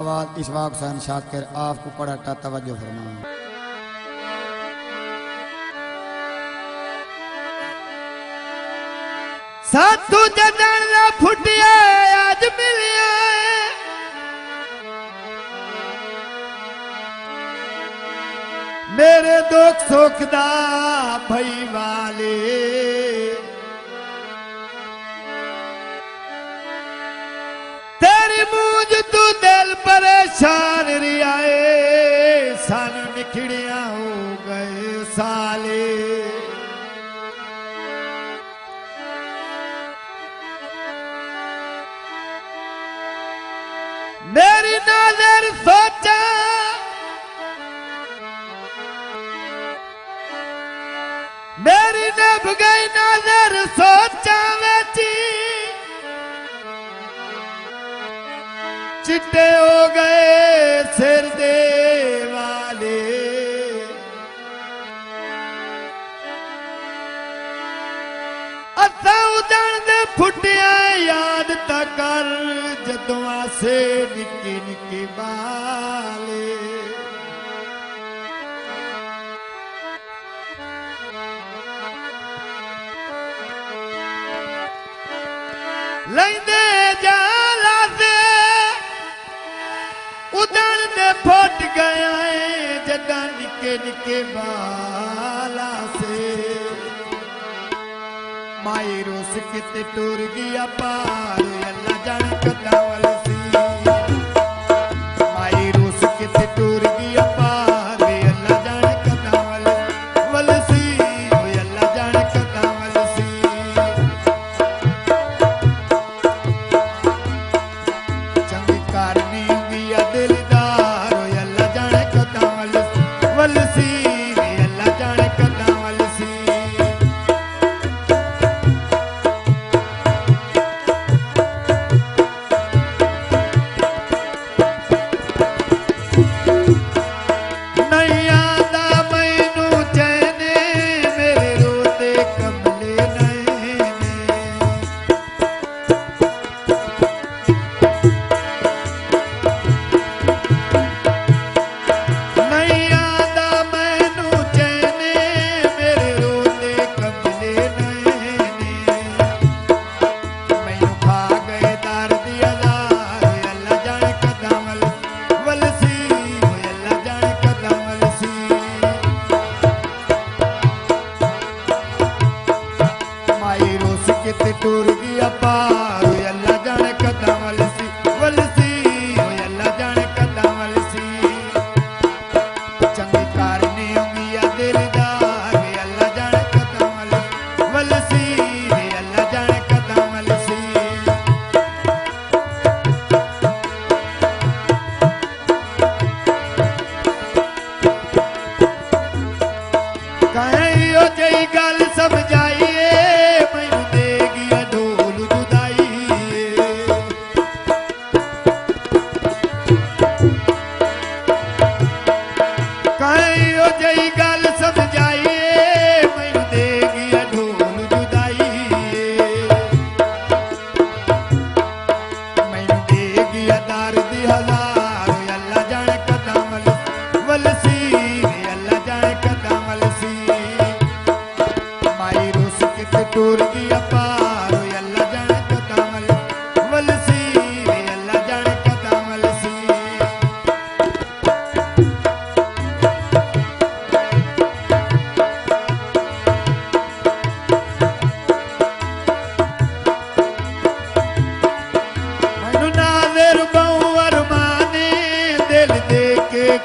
इशफाक हुसैन शाकिर आपको पढ़ाता तवज्जो फरमा। साथू जदन फुटिया आज मिलिया मेरे दुख सुख दा भई वाले तेरी मूंज तू दिल परेशान रियाए सानू निखड़िया हो गए साले मेरी नजर सोचा मेरी नभ गई नजर सोचा बेची चिट्टे हो गए सिर दे वाले असा उदण दे फुटिया याद तकर जदों से निके निके बाले लेंदे जाला से उदण दे फुट गया है जदा निके निके बाला से माई रोस किते टूर गया पार अल्लाह जाने कदा वाल सी माई रोस किते टूर गया पार अल्लाह जाने कदा वाल सी अल्लाह जाने कदा वाल सी चंगी कारनी गया दिलदार अल्लाह जाने कदा वाल सी अल्लाह जाने कदा वाल सी टूर गया पार अल्लाह जाने कदा वाल सी अल्लाह जाने कदा वाल सी चंगी कारनी होगी दिलदार अल्लाह जाने कदा वाल सी अल्लाह जाने कदा वाल सी कहीं ओ जई गल समझाइए गल समझाइए मैनू दे गया ढोल जुदाई मैनू दे गया दर्द हजार अल्लाह जाने कदा वाल सी अल्लाह जाने कदा वाल सी माई रोस किते टूर गया पार अल्लाह जाने कदा वाल सी अल्लाह जाने कदा वाल सी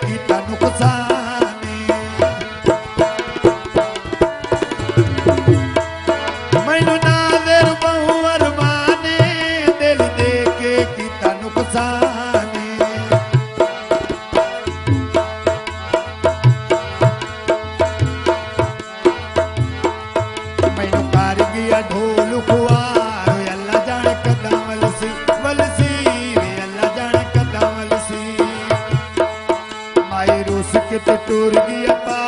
कीता नुकसाने मैनू नाज़र बहु अरमाने दिल दे के कीता नुकसाने मैनू कर गया ढोल खुआर अल्लाह जाने कदा वाल सी अल्लाह जाने कदा वाल सी माई रोस किते टूर गया पार